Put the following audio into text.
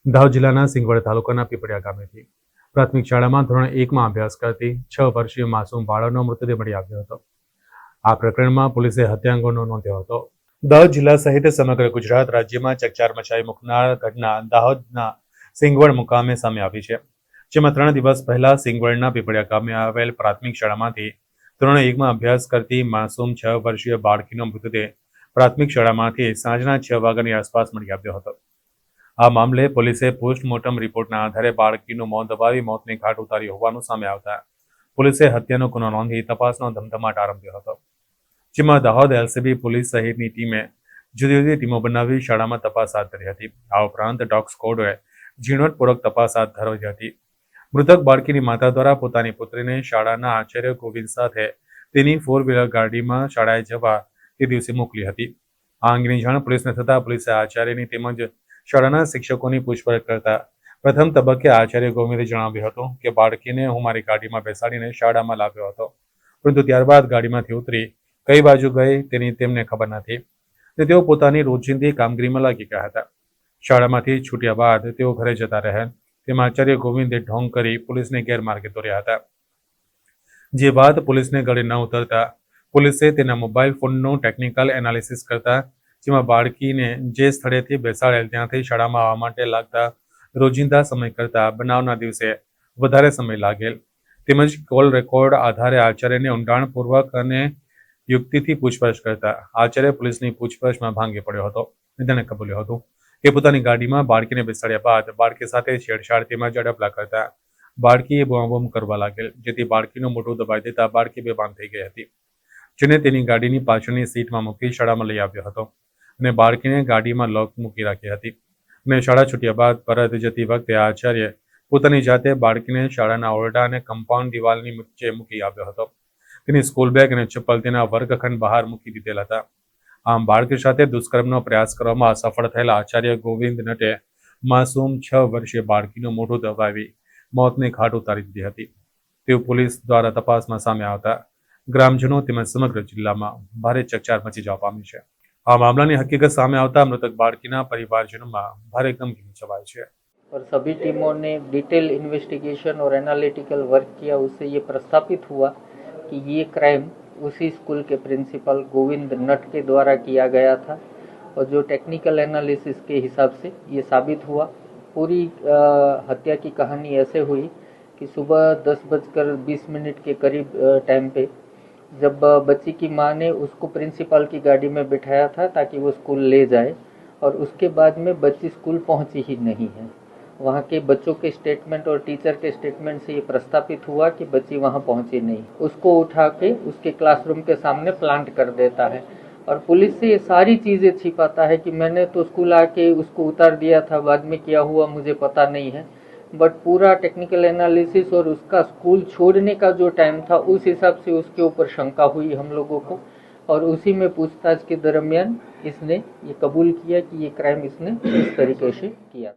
દાહોદ જિલ્લાના સિંગવડ તાલુકાના પીપળિયા ગામેથી પ્રાથમિક શાળામાં ધોરણ 1માં અભ્યાસ કરતી 6 વર્ષીય માસૂમ બાળકનો મૃતદેહ મળી આવ્યો હતો. આ પ્રકરણમાં પોલીસે હત્યા ગુનો નોંધ્યો હતો. દાહોદ જિલ્લા સહિત સમગ્ર ગુજરાત રાજ્યમાં ચકચાર મચાવી મૂકનાર ઘટના દાહોદના સિંગવડ મુકામે સામે આવી છે. જેમાં 3 દિવસ પહેલા સિંગવડના પીપળિયા ગામે આવેલ પ્રાથમિક શાળામાંથી ધોરણ 1માં અભ્યાસ કરતી માસૂમ 6 વર્ષીય બાળકીનો મૃતદેહ પ્રાથમિક શાળામાંથી સાંજના 6 વાગ્યાની આસપાસ મળી આવ્યો હતો. આ મામલે પોલીસે પોસ્ટમોર્ટમ રિપોર્ટના આધારે બાળકીનું મોત દબાવી મોતને ઘાટ ઉતારી હોવાનું સામે આવતા પોલીસે હત્યાનો ગુનો નોંધી તપાસનો ધમધમાટ આરંભ્યો હતો. જેમાં દાહોદ એલસીબી પોલીસ સહિતની ટીમે જુદી જુદી ટીમો બનાવી શાળામાં તપાસ હાથ ધરી હતી. આ ઉપરાંત ડોગ સ્કોડે ઝીણવટપૂર્વક તપાસ હાથ ધરી હતી. મૃતક બાળકીની માતા દ્વારા પોતાની પુત્રીને શાળાના આચાર્ય ગોવિંદ સાથે તેની 4 વ્હીલર ગાડીમાં શાળાએ જવા તે દિવસે મોકલી હતી. આ અંગેની જાણ પોલીસને થતાં પોલીસે આચાર્યની તેમજ શાળાના શિક્ષકોની પૂછપરછ કરતા પ્રથમ તબક્કે આચાર્ય ગોવિંદે જણાવ્યું હતું કે બાળકીને હું મારી ગાડીમાં બેસાડીને શાળામાં લાવ્યો હતો, પરંતુ ત્યારબાદ ગાડીમાંથી ઉતરી કઈ બાજુ ગઈ તેની તેમને ખબર નથી અને તેઓ પોતાની રોજિંદી કામગીરીમાં લાગી ગયા હતા. શાળામાંથી છૂટ્યા બાદ તેઓ ઘરે જતા રહ્યા તેમ આચાર્ય ગોવિંદે ઢોંગ કરી પોલીસને ગેરમાર્ગે દોર્યા હતા. જે બાદ પોલીસને ગળે ન ઉતરતા પોલીસે તેના મોબાઈલ ફોનનું ટેકનિકલ એનાલિસિસ કરતા જેમાં બાળકીને જે સ્થળેથી બેસાડેલ ત્યાંથી શાળામાં આવવા માટે લાગતા રોજિંદા સમય કરતાં બનાવના દિવસે વધારે સમય લાગેલ તેમજ કોલ રેકોર્ડ આધારે આચાર્યને ઊંડાણપૂર્વક અને યુક્તિથી પૂછપરછ કરતા આચાર્ય પોલીસની પૂછપરછમાં ભાંગી પડ્યો હતો. તેણે કબૂલ્યું હતું કે પોતાની ગાડીમાં બાળકીને બેસાડ્યા બાદ બાળકી સાથે છેડછાડ તેમજ અડપલા કરતા બાળકીએ બૂમાબૂમ કરવા લાગેલ, જેથી બાળકીનું મોઢું દબાઈ દેતા બાળકી બેભાન થઈ ગઈ હતી, જેને તેની ગાડીની પાછળની સીટમાં મૂકી શાળામાં લઈ આવ્યો હતો અને બાળકીને ગાડીમાં લોક મૂકી રાખી હતી અને શાળા છૂટ્યા બાદ પરત જતી વખતે આચાર્ય પોતાની જાતે બાળકીને શાળાના ઓરડા અને કમ્પાઉન્ડ દિવાલની વચ્ચે મૂકી આવ્યો હતો. તેની સ્કૂલ બેગ અને ચપ્પલ તેના વર્ગખંડ બહાર મૂકી દીધેલા હતા. આમ બાળકી સાથે દુષ્કર્મનો પ્રયાસ કરવામાં અસફળ થયેલા આચાર્ય ગોવિંદ નટે માસૂમ 6 વર્ષીય બાળકીનું મોઢું દબાવી મોતને ઘાટ ઉતારી દીધી હતી. તેવું પોલીસ દ્વારા તપાસમાં સામે આવતા ગ્રામજનો તેમજ સમગ્ર જિલ્લામાં ભારે ચકચાર મચી જવા પામી છે. આ મામલાની હકીકત સામે આવતા મૃતક બાળकीના परिवारजनों भारी गमगीनी छवाई है और सभी टीमों ने डिटेल इन्वेस्टिगेशन और एनालिटिकल वर्क किया. उससे ये प्रस्थापित हुआ कि ये क्राइम उसी स्कूल के प्रिंसिपल गोविंद नट के द्वारा किया गया था और जो टेक्निकल एनालिसिस के हिसाब से ये साबित हुआ. पूरी हत्या की कहानी ऐसे हुई कि सुबह 10:20 के करीब टाइम पे जब बच्ची की माँ ने उसको प्रिंसिपल की गाड़ी में बिठाया था ताकि वो स्कूल ले जाए और उसके बाद में बच्ची स्कूल पहुंची ही नहीं है. वहाँ के बच्चों के स्टेटमेंट और टीचर के स्टेटमेंट से ये प्रस्तापित हुआ कि बच्ची वहाँ पहुंची नहीं. उसको उठा के उसके क्लासरूम के सामने प्लांट कर देता है और पुलिस से ये सारी चीज़ें छिपाता है कि मैंने तो स्कूल आके उसको उतार दिया था, बाद में क्या हुआ मुझे पता नहीं है. बट पूरा टेक्निकल एनालिसिस और उसका स्कूल छोड़ने का जो टाइम था उस हिसाब से उसके ऊपर शंका हुई हम लोगों को और उसी में पूछताछ के दरमियान इसने ये कबूल किया कि ये क्राइम इसने इस तरीके से किया.